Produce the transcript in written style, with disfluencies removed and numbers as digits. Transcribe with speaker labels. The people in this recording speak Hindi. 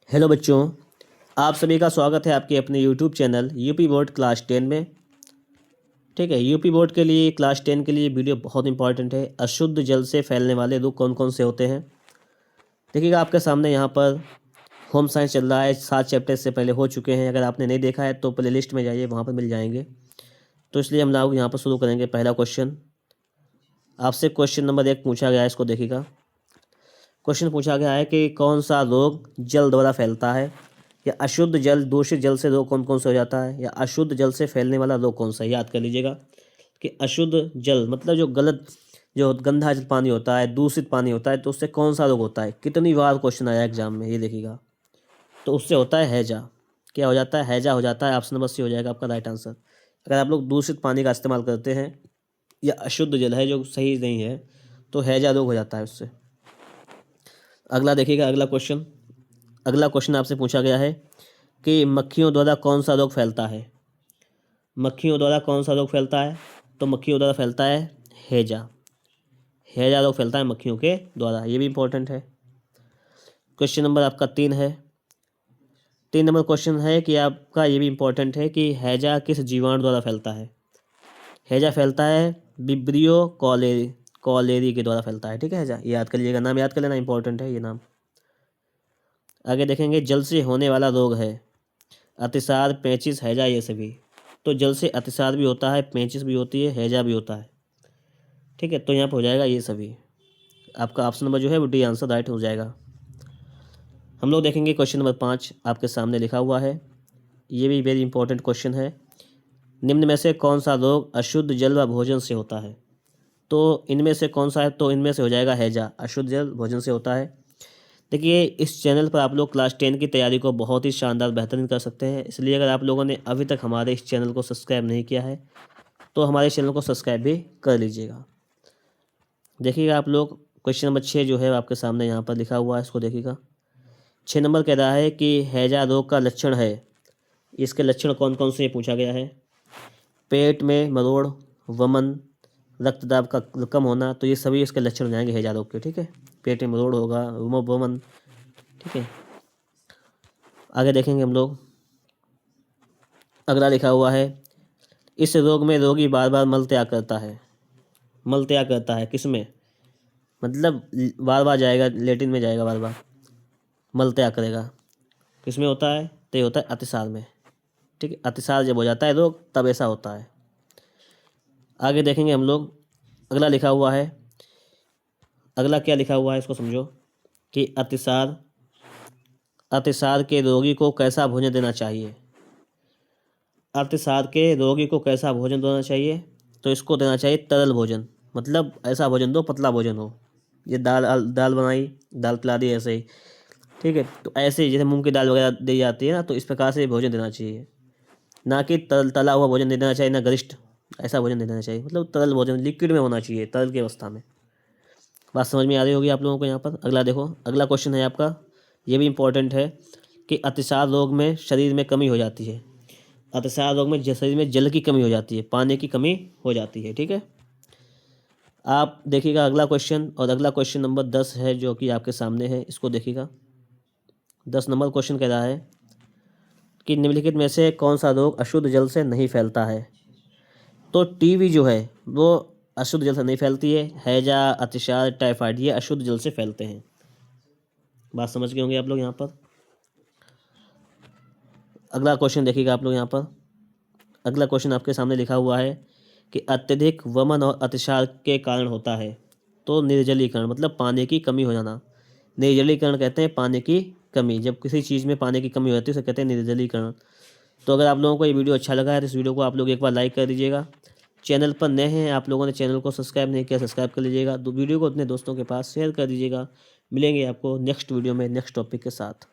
Speaker 1: हेलो बच्चों, आप सभी का स्वागत है आपके अपने YouTube channel UP board class 10 में। ठीक है, यूपी बोर्ड के लिए क्लास 10 के लिए वीडियो बहुत इंपॉर्टेंट है। अशुद्ध जल से फैलने वाले रोग कौन कौन से होते हैं, देखिएगा आपके सामने यहाँ पर होम साइंस चल रहा है। 7 चैप्टर से पहले हो चुके हैं। अगर आपने नहीं देखा है तो प्ले लिस्ट में जाइए, वहाँ पर मिल जाएंगे। तो इसलिए हम लोग यहाँ पर शुरू करेंगे। पहला क्वेश्चन आपसे, क्वेश्चन नंबर 1 पूछा गया है, इसको देखिएगा। क्वेश्चन पूछा गया है कि कौन सा रोग जल द्वारा फैलता है, या अशुद्ध जल, दूषित जल से रोग कौन कौन से हो जाता है, या अशुद्ध जल से फैलने वाला रोग कौन सा है। याद कर लीजिएगा कि अशुद्ध जल मतलब जो गलत, जो गंदा जल पानी होता है, दूषित पानी होता है, तो उससे कौन सा रोग होता है। कितनी बार क्वेश्चन आया एग्जाम में, ये देखिएगा। तो उससे होता है हैजा। क्या हो जाता है? हैजा हो जाता है। ऑप्शन नंबर सी हो जाएगा आपका राइट आंसर। अगर आप लोग दूषित पानी का इस्तेमाल करते हैं या अशुद्ध जल है जो सही नहीं है, तो हैजा रोग हो जाता है उससे। अगला देखिएगा, अगला क्वेश्चन आपसे पूछा गया है कि मक्खियों द्वारा कौन सा रोग फैलता है। मक्खियों द्वारा कौन सा रोग फैलता है? तो मक्खियों द्वारा फैलता है हैजा। हैजा रोग फैलता है मक्खियों के द्वारा, ये भी इंपॉर्टेंट है। क्वेश्चन नंबर आपका 3 है। 3 नंबर क्वेश्चन है कि आपका, ये भी इंपॉर्टेंट है कि हैजा किस जीवाणु द्वारा फैलता है। हैजा फैलता है विब्रियो कॉलेरी के द्वारा फैलता है। ठीक है, हैजा याद कर लीजिएगा, नाम याद कर लेना, इंपॉर्टेंट है ये नाम। आगे देखेंगे, जल से होने वाला रोग है अतिसार, पेचिश, हैजा, ये सभी। तो जल से अतिसार भी होता है, पेचिश भी होती है, हैजा भी होता है। ठीक है, तो यहाँ पर हो जाएगा ये सभी। आपका ऑप्शन नंबर जो है वो डी आंसर राइट हो जाएगा। हम लोग देखेंगे क्वेश्चन नंबर 5 आपके सामने लिखा हुआ है। ये भी वेरी इंपॉर्टेंट क्वेश्चन है। निम्न में से कौन सा रोग अशुद्ध जल व भोजन से होता है। तो इनमें से कौन सा है? तो इनमें से हो जाएगा हैजा। अशुद्ध जल भोजन से होता है। देखिए, इस चैनल पर आप लोग क्लास 10 की तैयारी को बहुत ही शानदार बेहतरीन कर सकते हैं। इसलिए अगर आप लोगों ने अभी तक हमारे इस चैनल को सब्सक्राइब नहीं किया है तो हमारे चैनल को सब्सक्राइब भी कर लीजिएगा। देखिएगा आप लोग, क्वेश्चन नंबर 6 जो है आपके सामने यहाँ पर लिखा हुआ है, इसको देखिएगा। 6 नंबर कह रहा है कि हैजा रोग का लक्षण है। इसके लक्षण कौन कौन से पूछा गया है। पेट में मरोड़, वमन, रक्तदाब का कम होना, तो ये सभी इसके लक्षण हो जाएंगे हैजा रोग के। ठीक है, पेट में मरोड़ होगा, वमन। ठीक है, आगे देखेंगे हम लोग। अगला लिखा हुआ है, इस रोग में रोगी बार बार मल त्याग करता है। मल त्याग करता है किस में? मतलब बार बार जाएगा, लेटिन में जाएगा, बार बार मल त्याग करेगा। किस में होता है? तो ये होता है अतिसार में। ठीक है, अतिसार जब हो जाता है रोग तब ऐसा होता है। आगे देखेंगे हम लोग। अगला लिखा हुआ है, अगला क्या लिखा हुआ है इसको समझो कि अतिसार के रोगी को कैसा भोजन देना चाहिए। अतिसार के रोगी को कैसा भोजन देना चाहिए? तो इसको देना चाहिए तरल भोजन। मतलब ऐसा भोजन दो, पतला भोजन हो। ये दाल दाल बनाई, दाल पिला दी, ऐसे ही। ठीक है, तो ऐसे ही जैसे मूंग की दाल वगैरह दी जाती है ना, तो इस प्रकार से भोजन देना चाहिए। ना कि तला हुआ भोजन दे देना चाहिए, ना गरिष्ठ। ऐसा भोजन दे देना चाहिए, मतलब तरल भोजन लिक्विड में होना चाहिए, तरल की अवस्था में। बात समझ में आ रही होगी आप लोगों को यहाँ पर। अगला देखो, अगला क्वेश्चन है आपका, ये भी इंपॉर्टेंट है कि अतिसार रोग में शरीर में कमी हो जाती है। अतिसार रोग में शरीर में जल की कमी हो जाती है, पानी की कमी हो जाती है। ठीक है, आप देखिएगा अगला क्वेश्चन, और अगला क्वेश्चन नंबर 10 है जो कि आपके सामने है, इसको देखिएगा। 10 नंबर क्वेश्चन कह रहा है कि निम्नलिखित में से कौन सा रोग अशुद्ध जल से नहीं फैलता है। तो टीबी जो है वो अशुद्ध जल से नहीं फैलती है। हैजा, अतिसार, टाइफाइड, ये अशुद्ध जल से फैलते हैं। बात समझ गए होंगे आप लोग यहाँ पर। अगला क्वेश्चन देखिएगा आप लोग यहाँ पर। अगला क्वेश्चन आपके सामने लिखा हुआ है कि अत्यधिक वमन और अतिसार के कारण होता है। तो निर्जलीकरण मतलब पानी की कमी हो जाना। निर्जलीकरण कहते हैं पानी की कमी। जब किसी चीज़ में पानी की कमी हो जाती है उसे कहते हैं निर्जलीकरण। तो अगर आप लोगों को ये वीडियो अच्छा लगा है तो इस वीडियो को आप लोग एक बार लाइक कर दीजिएगा। चैनल पर नए हैं आप लोगों ने चैनल को सब्सक्राइब नहीं किया, सब्सक्राइब कर लीजिएगा। वीडियो को अपने दोस्तों के पास शेयर कर दीजिएगा। मिलेंगे आपको नेक्स्ट वीडियो में नेक्स्ट टॉपिक के साथ।